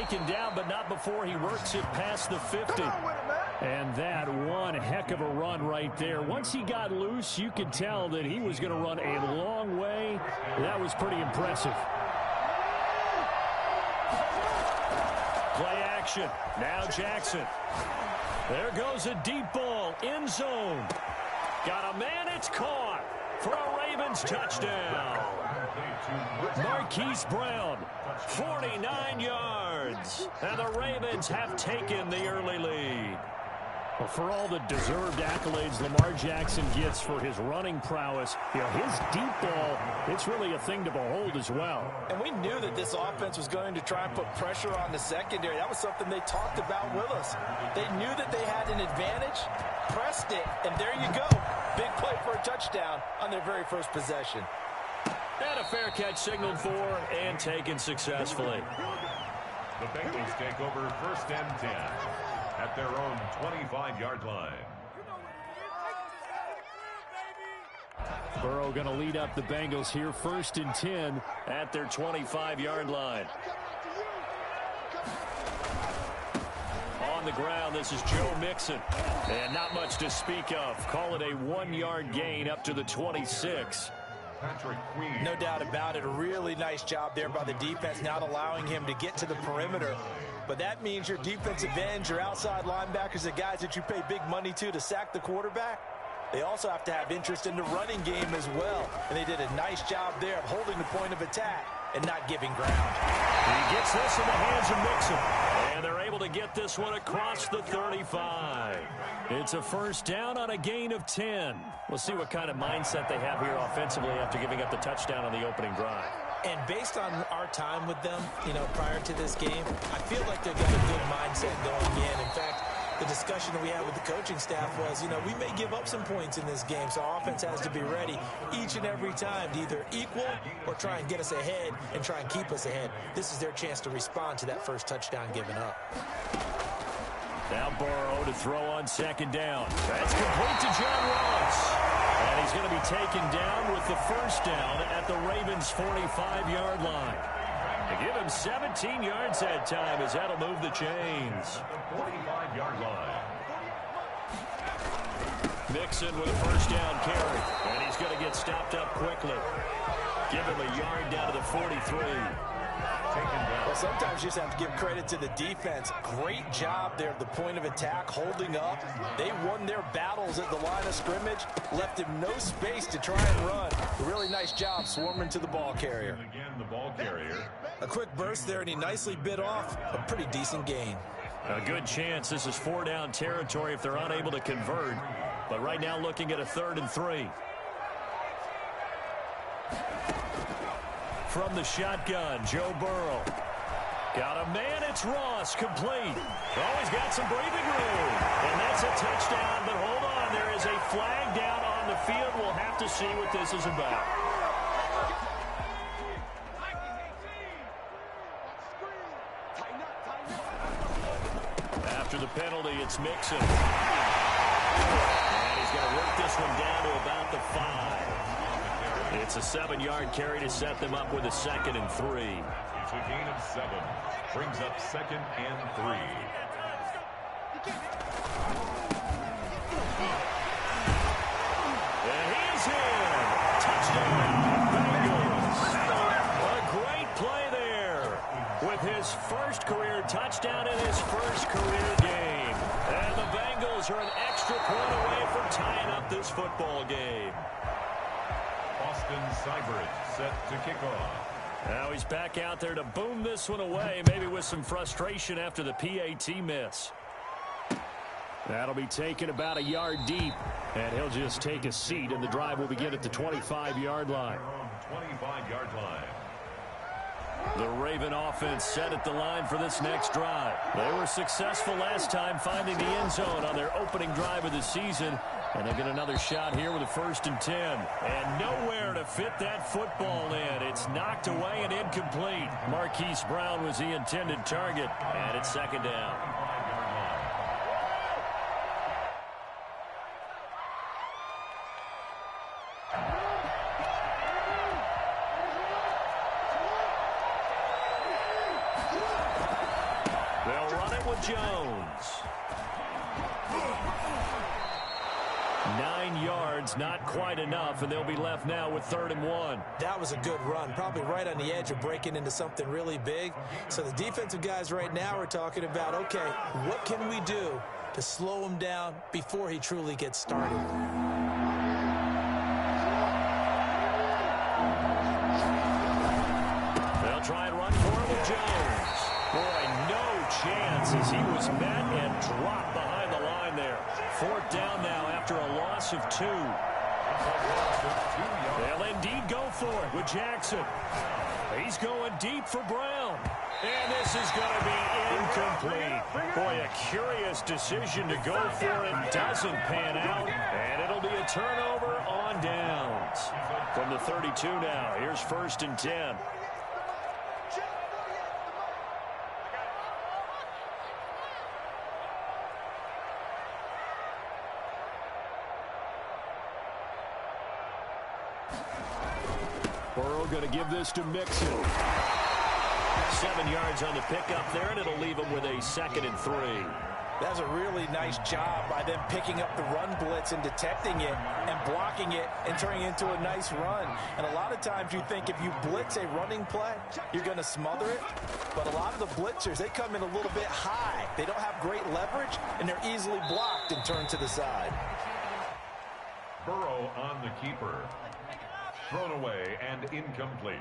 taken down, but not before he works it past the 50. And that one heck of a run right there. Once he got loose, you could tell that he was going to run a long way. That was pretty impressive. Play action. Now Jackson. There goes a deep ball. End zone. Got a man. It's caught for a Ravens touchdown. Marquise Brown, 49 yards. And the Ravens have taken the early lead. Well, for all the deserved accolades Lamar Jackson gets for his running prowess, his deep ball, it's really a thing to behold as well. And we knew that this offense was going to try and put pressure on the secondary. That was something they talked about with us. They knew that they had an advantage, pressed it, and there you go. Big play for a touchdown on their very first possession. And a fair catch signaled for and taken successfully. The Bengals take over 1st and 10. At their own 25-yard line. Burrow going to lead up the Bengals here, 1st and 10 at their 25-yard line. On the ground, this is Joe Mixon. And not much to speak of. Call it a 1-yard gain up to the 26. Patrick Queen. No doubt about it. A really nice job there by the defense, not allowing him to get to the perimeter. But that means your defensive ends, your outside linebackers, the guys that you pay big money to sack the quarterback, they also have to have interest in the running game as well. And they did a nice job there of holding the point of attack and not giving ground. He gets this in the hands of Mixon. And they're able to get this one across the 35. It's a 1st down on a gain of 10. We'll see what kind of mindset they have here offensively after giving up the touchdown on the opening drive. And based on our time with them, prior to this game, I feel like they've got a good mindset going in. In fact, the discussion that we had with the coaching staff was, we may give up some points in this game, so our offense has to be ready each and every time to either equal or try and get us ahead and try and keep us ahead. This is their chance to respond to that first touchdown given up. Now Burrow to throw on 2nd down. That's complete to John Ross. And he's going to be taken down with the 1st down at the Ravens' 45-yard line. They give him 17 yards that time as that'll move the chains. 45-yard line. Mixon with a 1st down carry. And he's going to get stopped up quickly. Give him a yard down to the 43. Well, sometimes you just have to give credit to the defense. Great job there at the point of attack, holding up. They won their battles at the line of scrimmage, left him no space to try and run. A really nice job swarming to the ball carrier. And again, the ball carrier. A quick burst there, and he nicely bit off a pretty decent gain. A good chance this is 4-down territory if they're unable to convert. But right now looking at a 3rd and 3. From the shotgun, Joe Burrow. Got a man, it's Ross, complete. Oh, he's got some breathing room. And that's a touchdown, but hold on, there is a flag down on the field. We'll have to see what this is about. After the penalty, it's Mixon. And he's going to work this one down to about the 5. It's a 7-yard carry to set them up with a 2nd and 3. It's a gain of 7. Brings up 2nd and 3. And he's in. Touchdown, Bengals. A great play there with his first career touchdown in his first career game. And the Bengals are an extra point away from tying up this football game. Austin Seibert set to kick off. Now he's back out there to boom this one away, maybe with some frustration after the PAT miss. That'll be taken about a yard deep, and he'll just take a seat, and the drive will begin at the 25-yard line. 25-yard line. The Raven offense set at the line for this next drive. They were successful last time finding the end zone on their opening drive of the season. And they get another shot here with a 1st and 10. And nowhere to fit that football in. It's knocked away and incomplete. Marquise Brown was the intended target. And it's 2nd down. Jones. 9 yards, not quite enough, and they'll be left now with 3rd and 1. That was a good run, probably right on the edge of breaking into something really big. So the defensive guys right now are talking about, okay, what can we do to slow him down before he truly gets started? They'll try and run for it with Jones. Boy, no chance as he was met and dropped behind the line there. 4th down now after a loss of 2. They'll indeed go for it with Jackson. He's going deep for Brown. And this is going to be incomplete. Boy, a curious decision to go for it. Doesn't pan out. And it'll be a turnover on downs. From the 32 now, here's 1st and 10. Burrow going to give this to Mixon. 7 yards on the pickup there, and it'll leave him with a 2nd and 3. That's a really nice job by them picking up the run blitz and detecting it and blocking it and turning it into a nice run. And a lot of times you think if you blitz a running play, you're going to smother it. But a lot of the blitzers, they come in a little bit high. They don't have great leverage, and they're easily blocked and turned to the side. Burrow on the keeper. Thrown away and incomplete.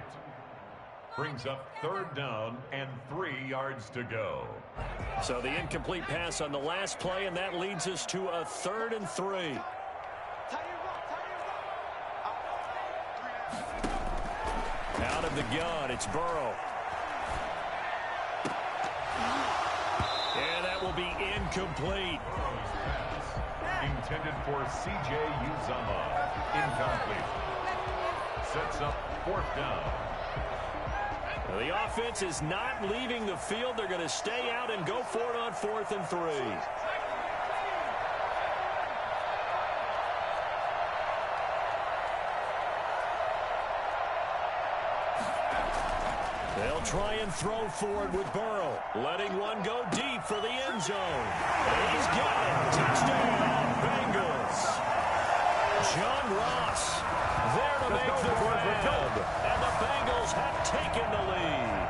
Brings up 3rd down and 3 yards to go. So the incomplete pass on the last play, and that leads us to a 3rd and 3. Out of the gun, it's Burrow. And that will be incomplete. Intended for C.J. Uzomah. Incomplete. Sets up 4th down. The offense is not leaving the field. They're going to stay out and go for it on 4th and 3. They'll try and throw forward with Burrow, letting one go deep for the end zone. And he's got it. Touchdown, Bengals. John Ross there to make the grab. And the Bengals have taken the lead.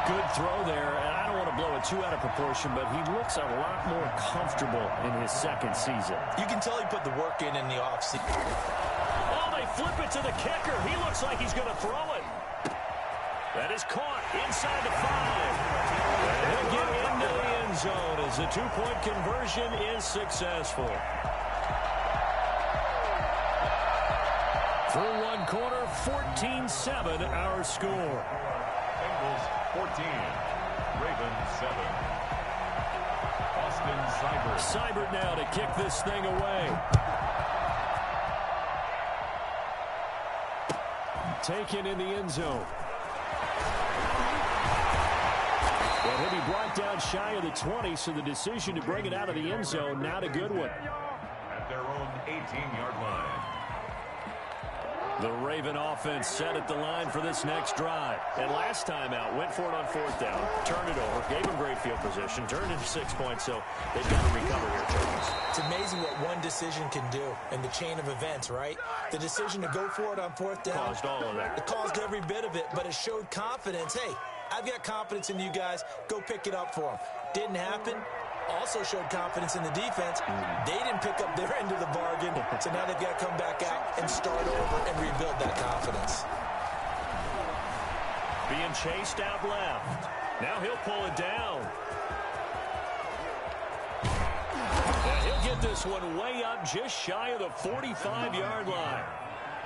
Good throw there, and I don't want to blow it too out of proportion, but he looks a lot more comfortable in his 2nd season. You can tell he put the work in the offseason. Oh, they flip it to the kicker. He looks like he's going to throw it. That is caught inside the 5. And he'll get into the end zone as the 2-point conversion is successful. Through one quarter, 14-7 our score. Bengals 14, Ravens 7. Austin Seibert. Seibert now to kick this thing away. Taken in the end zone. Well, he'll be brought down shy of the 20, so the decision to bring it out of the end zone, not a good one. At their own 18-yard line. The Raven offense set at the line for this next drive. And last time out, went for it on 4th down, turned it over, gave them great field position, turned into 6 points, so they've got to recover here, Charles. It's amazing what one decision can do in the chain of events, right? The decision to go for it on 4th down. Caused all of that. It caused every bit of it, but it showed confidence. Hey, I've got confidence in you guys. Go pick it up for them. Didn't happen. Also showed confidence in the defense. They didn't pick up their end of the bargain, so now they've got to come back out and start over and rebuild that confidence. Being chased out left. Now he'll pull it down. And he'll get this one way up just shy of the 45-yard line.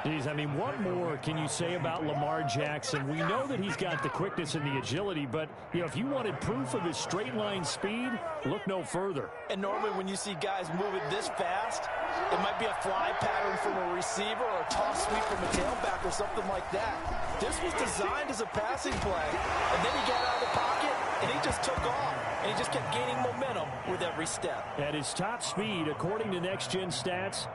Geez, I mean, what more can you say about Lamar Jackson? We know that he's got the quickness and the agility, but, you know, if you wanted proof of his straight-line speed, look no further. And normally when you see guys moving this fast, it might be a fly pattern from a receiver or a toss sweep from a tailback or something like that. This was designed as a passing play, and then he got out of the pocket, and he just took off. And he just kept gaining momentum with every step. At his top speed, according to Next Gen Stats,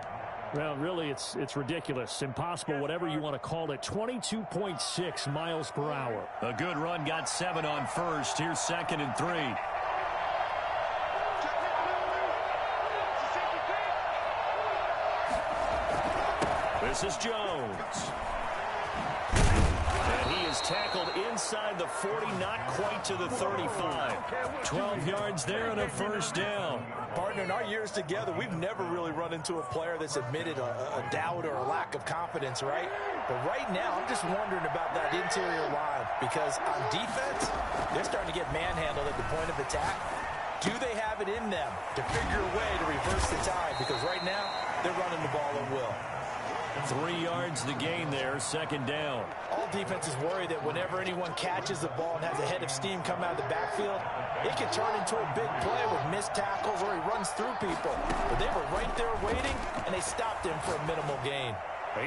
Well, really, it's ridiculous. Impossible, whatever you want to call it. 22.6 miles per hour. A good run, got 7 on first. Here's 2nd and 3. This is Jones. And he is tackled inside the 40, not quite to the 35. 12 yards there and a first down. Partner, in our years together, we've never really run into a player that's admitted a doubt or a lack of confidence, right? But right now, I'm just wondering about that interior line because on defense, they're starting to get manhandled at the point of attack. Do they have it in them to figure a way to reverse the tide? Because right now, they're running the ball at will. 3 yards the gain there, 2nd down. All defenses worry that whenever anyone catches the ball and has a head of steam come out of the backfield, it can turn into a big play with missed tackles or he runs through people. But they were right there waiting, and they stopped him for a minimal gain.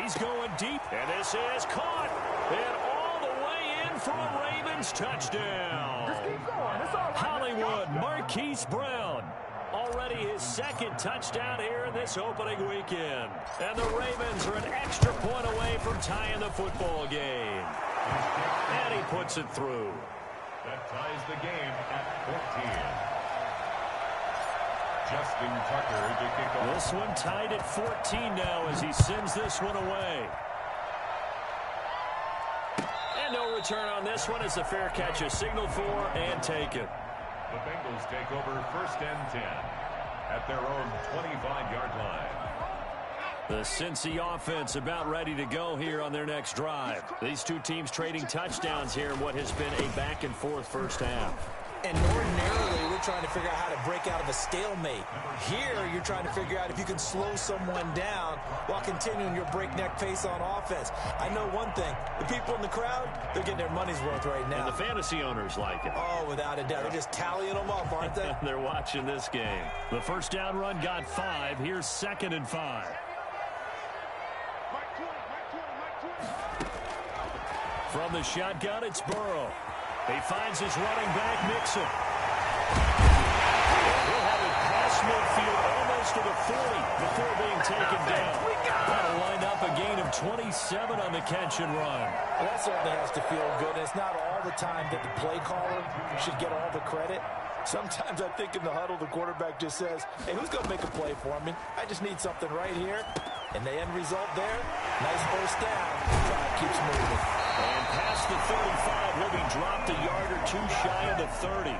He's going deep, and this is caught. And all the way in for a Ravens touchdown. Just keep going. It's all right. Hollywood Marquise Brown. Already his 2nd touchdown here in this opening weekend. And the Ravens are an extra point away from tying the football game. And he puts it through. That ties the game at 14. Justin Tucker to kick off. This one tied at 14 now as he sends this one away. And no return on this one as the fair catch is signaled for and taken. The Bengals take over 1st and 10 at their own 25-yard line. The Cincy offense about ready to go here on their next drive. These two teams trading touchdowns here in what has been a back-and-forth first half. And ordinarily, we're trying to figure out how to break out of a stalemate. Here, you're trying to figure out if you can slow someone down while continuing your breakneck pace on offense. I know one thing. The people in the crowd, they're getting their money's worth right now. And the fantasy owners like it. Oh, without a doubt. They're just tallying them up, aren't they? They're watching this game. The first down run got 5. Here's 2nd and 5. From the shotgun, it's Burrow. He finds his running back, Mixon. He'll have it past midfield almost to the 40 before being taken down. That'll line up a gain of 27 on the catch and run. Well, that certainly has to feel good. And it's not all the time that the play caller should get all the credit. Sometimes I think in the huddle, the quarterback just says, hey, who's going to make a play for me? I just need something right here. And the end result there, nice first down. Drive keeps moving. And past the 35, will be dropped a yard or two shy of the 30.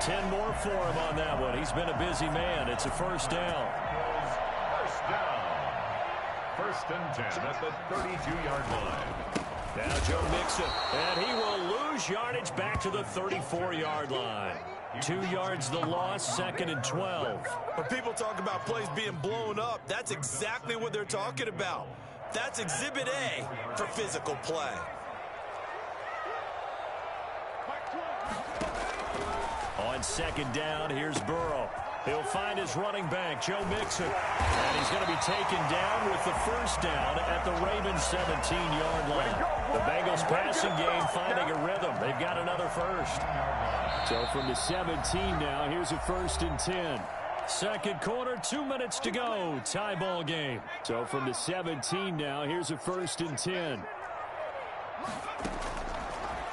10 more for him on that one. He's been a busy man. It's a first down. First down. 1st and 10 at the 32-yard line. Now Joe Mixon, and he will lose yardage back to the 34-yard line. 2 yards the loss, 2nd and 12. When people talk about plays being blown up, that's exactly what they're talking about. That's Exhibit A for physical play. On 2nd down, here's Burrow. He'll find his running back, Joe Mixon. And he's going to be taken down with the first down at the Ravens' 17-yard line. The Bengals passing game finding a rhythm. They've got another first. So from the 17 now, here's a 1st and 10. Second quarter, 2 minutes to go. Tie ball game. So from the 17 now, here's a 1st and 10.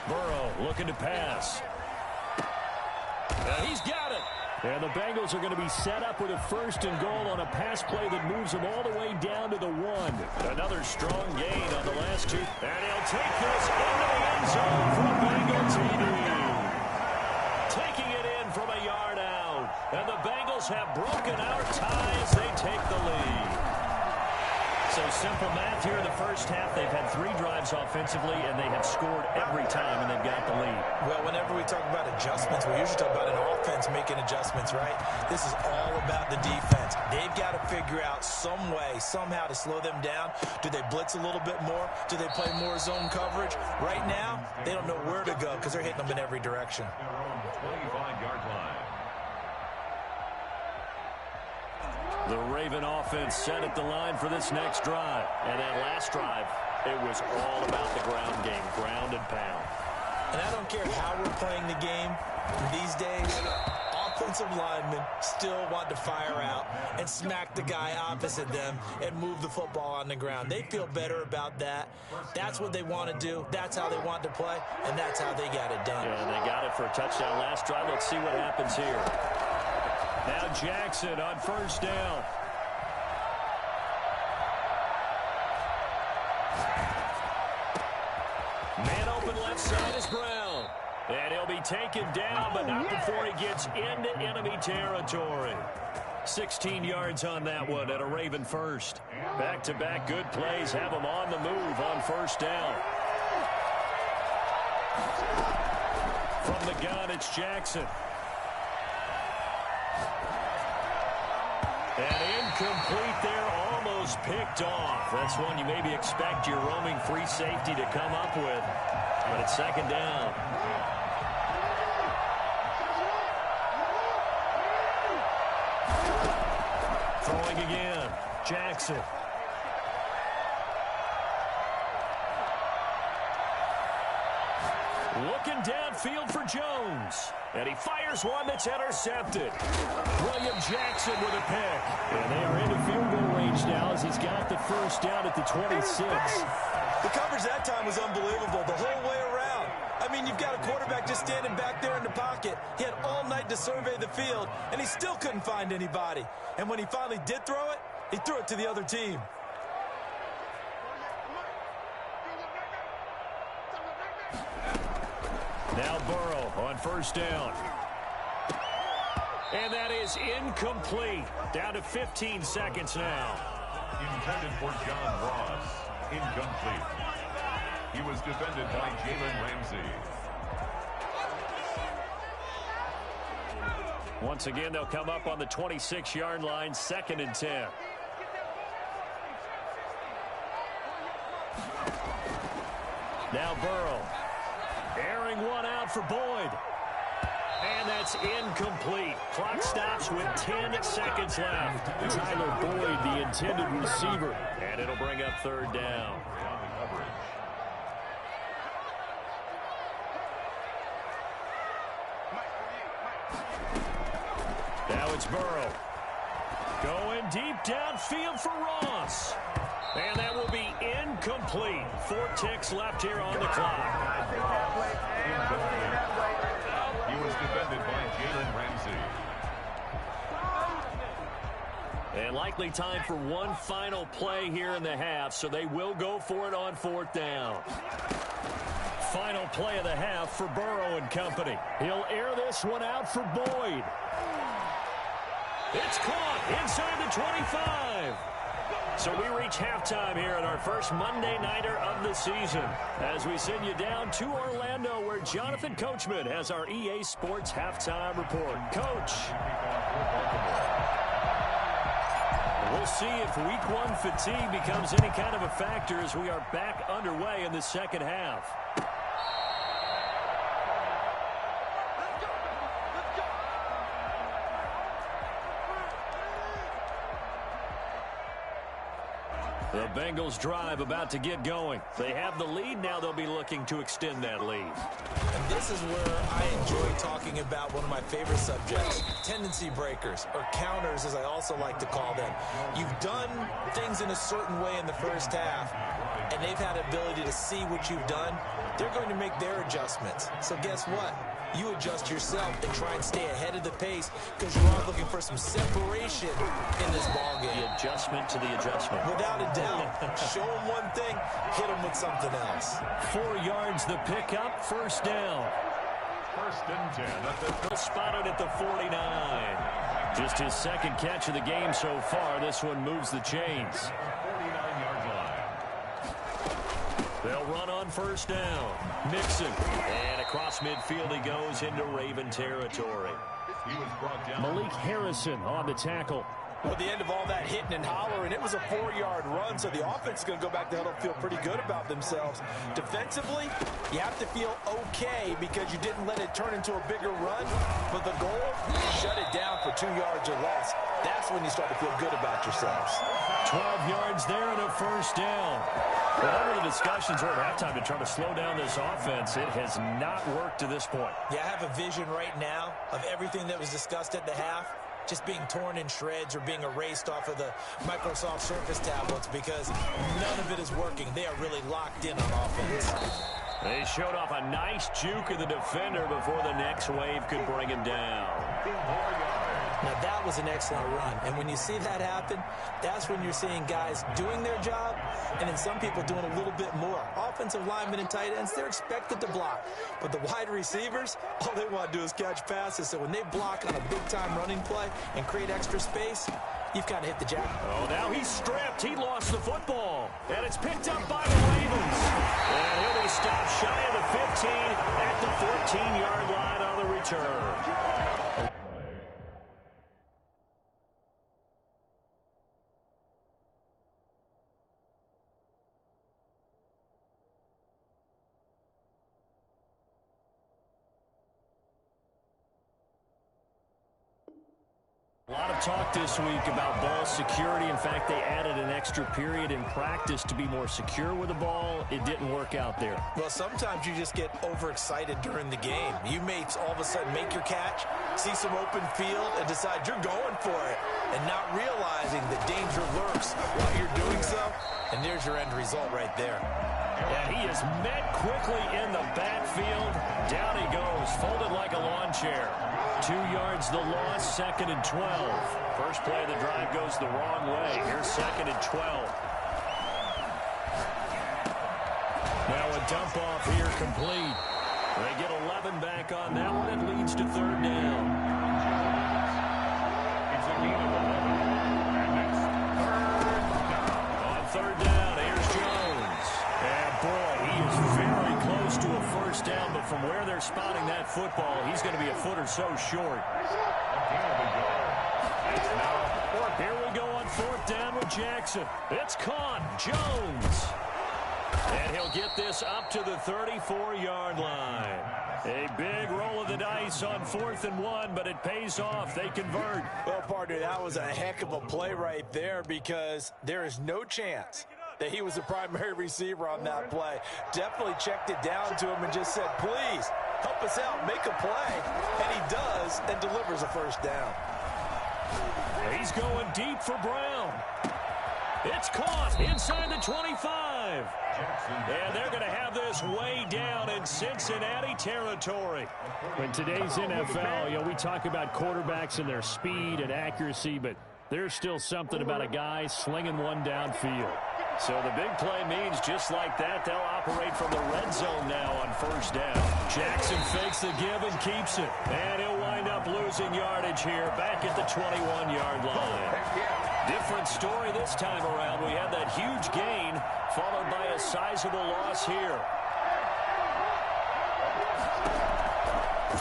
Burrow looking to pass. He's got it. And the Bengals are going to be set up with a 1st and goal on a pass play that moves them all the way down to the 1. Another strong gain on the last 2. And he'll take this into the end zone for a Bengal TD. Taking it in from a yard out. And the Bengals have broken our tie as they take the lead. So simple math here in the first half. They've had 3 drives offensively, and they have scored every time, and they've got the lead. Well, whenever we talk about adjustments, we usually talk about an offense making adjustments, right? This is all about the defense. They've got to figure out some way, somehow to slow them down. Do they blitz a little bit more? Do they play more zone coverage? Right now, they don't know where to go because they're hitting them in every direction. Their own 25-yard line. The Raven offense set at the line for this next drive. And that last drive, it was all about the ground game, ground and pound. And I don't care how we're playing the game these days, offensive linemen still want to fire out and smack the guy opposite them and move the football on the ground. They feel better about that. That's what they want to do. That's how they want to play, and that's how they got it done. Yeah, they got it for a touchdown last drive. Let's see what happens here. Now Jackson on first down. Man open left side is Brown. And he'll be taken down, but not before he gets into enemy territory. 16 yards on that one at a Raven first. Back-to-back good plays have him on the move on first down. From the gun, it's Jackson. And incomplete there, almost picked off. That's one you maybe expect your roaming free safety to come up with. But it's second down. Throwing again, Jackson. Looking downfield for Jones. And he fires one that's intercepted. William Jackson with a pick. And they are into field goal range now as he's got the first down at the 26. The coverage that time was unbelievable the whole way around. I mean, you've got a quarterback just standing back there in the pocket. He had all night to survey the field, and he still couldn't find anybody. And when he finally did throw it, he threw it to the other team. Now Burrow on first down. And that is incomplete. Down to 15 seconds now. Intended for John Ross. Incomplete. He was defended by Jalen Ramsey. Once again, they'll come up on the 26-yard line, 2nd and 10. Now Burrow. Airing one out for Boyd. And that's incomplete. Clock stops with 10 seconds left. Tyler Boyd, the intended receiver. And it'll bring up third down. Now it's Burrow. Going deep downfield for Ross. And that will be incomplete. 4 ticks left here on the clock. He was defended by Jalen Ramsey. And likely time for one final play here in the half, so they will go for it on 4th down. Final play of the half for Burrow and company. He'll air this one out for Boyd. It's caught inside the 25. So we reach halftime here at our first Monday Nighter of the season as we send you down to Orlando where Jonathan Coachman has our EA Sports Halftime Report. Coach. We'll see if week 1 fatigue becomes any kind of a factor as we are back underway in the second half. The Bengals drive about to get going. They have the lead. Now they'll be looking to extend that lead. And this is where I enjoy talking about one of my favorite subjects, tendency breakers, or counters as I also like to call them. You've done things in a certain way in the first half, and they've had the ability to see what you've done. They're going to make their adjustments. So guess what? You adjust yourself and try and stay ahead of the pace because you're all looking for some separation in this ballgame. The adjustment to the adjustment. Without a doubt. Show them one thing, hit them with something else. 4 yards the pickup, first down. 1st and 10. He'll spot it at the 49. Just his second catch of the game so far. This one moves the chains. 49-yard line. They'll run on first down. Mixon. And across midfield he goes into Raven territory. He was brought down. Malik Harrison on the tackle. Well, at the end of all that hitting and hollering, it was a 4-yard run, so the offense is going to go back to huddle and feel pretty good about themselves. Defensively, you have to feel okay because you didn't let it turn into a bigger run, but the goal, shut it down for 2 yards or less. That's when you start to feel good about yourselves. 12 yards there and a first down. Whatever the discussions were at halftime to try to slow down this offense, it has not worked to this point. Yeah, I have a vision right now of everything that was discussed at the half just being torn in shreds or being erased off of the Microsoft Surface tablets because none of it is working. They are really locked in on offense. They showed off a nice juke of the defender before the next wave could bring him down. Now, that was an excellent run. And when you see that happen, that's when you're seeing guys doing their job and then some people doing a little bit more. Offensive linemen and tight ends, they're expected to block. But the wide receivers, all they want to do is catch passes. So when they block on a big-time running play and create extra space, you've kind of hit the jackpot. Oh, now he's stripped. He lost the football. And it's picked up by the Ravens. And he'll be stopped shy of the 15 at the 14-yard line on the return. A lot of talk this week about ball security. In fact, they added an extra period in practice to be more secure with the ball. It didn't work out there. Well, sometimes you just get overexcited during the game. You may all of a sudden make your catch, see some open field, and decide you're going for it, and not realizing the danger lurks while you're doing so. And there's your end result right there. And he is met quickly in the backfield. Down he goes, folded like a lawn chair. 2 yards the loss, 2nd and 12. First play of the drive goes the wrong way. Here's 2nd and 12. Now a dump off here complete. They get 11 back on that one. It leads to 3rd down. It's a gain of 11. And it's 3rd down. On 3rd down, here's Jones. And boy, he is very close to a first down, but from where they're spotting that football, he's going to be a foot or so short. Here we go on 4th down with Jackson. It's caught. Jones. And he'll get this up to the 34-yard line. A big roll of the dice on 4th and 1, but it pays off. They convert. Well, partner, that was a heck of a play right there because there is no chance that he was the primary receiver on that play. Definitely checked it down to him and just said, please, help us out, make a play. And he does and delivers a first down. He's going deep for Brown. It's caught inside the 25. And they're going to have this way down in Cincinnati territory. In today's NFL, we talk about quarterbacks and their speed and accuracy, but there's still something about a guy slinging one downfield. So the big play means just like that, they'll operate from the red zone now on 1st down. Jackson fakes the give and keeps it. And he'll wind up losing yardage here back at the 21-yard line. Different story this time around. We had that huge gain followed by a sizable loss here.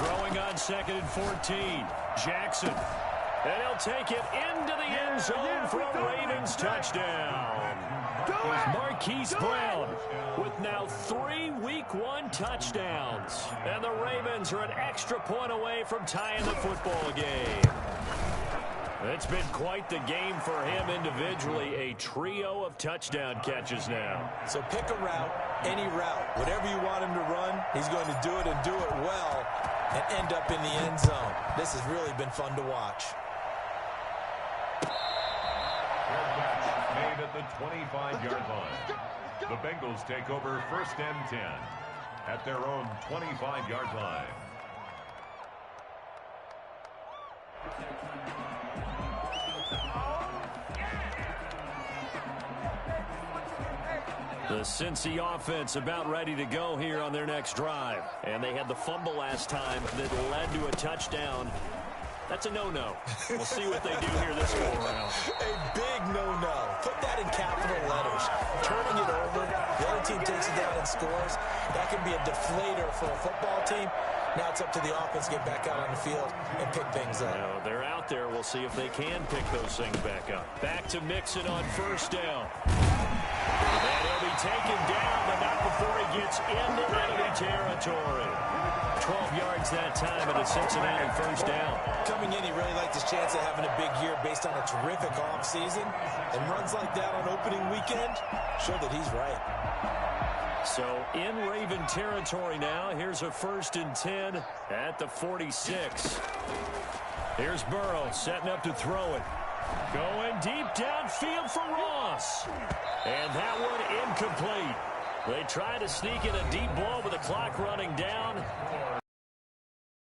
Throwing on 2nd and 14. Jackson. And he'll take it into the end zone for a Ravens touchdown. Marquise Brown with now 3 Week 1 touchdowns. And the Ravens are an extra point away from tying the football game. It's been quite the game for him individually. A trio of touchdown catches now. So pick a route, any route. Whatever you want him to run, he's going to do it and do it well and end up in the end zone. This has really been fun to watch. Made at the 25-yard line. The Bengals take over 1st and 10 at their own 25-yard line. The Cincy offense about ready to go here on their next drive. And they had the fumble last time that led to a touchdown. That's a no-no. We'll see what they do here this go-around. A big no-no. Put that in capital letters. Turning it over, the other team takes it down and scores. That can be a deflator for a football team. Now it's up to the offense to get back out on the field and pick things up. Now, they're out there. We'll see if they can pick those things back up. Back to Mixon on 1st down. And he'll be taken down, but not before he gets into enemy territory. 12 yards that time at a Cincinnati first down. Coming in, he really liked his chance of having a big year based on a terrific offseason. And runs like that on opening weekend show that he's right. So in Raven territory now. Here's a 1st and 10 at the 46. Here's Burrow setting up to throw it. Going deep downfield for Ross. And that one incomplete. They try to sneak in a deep ball with the clock running down.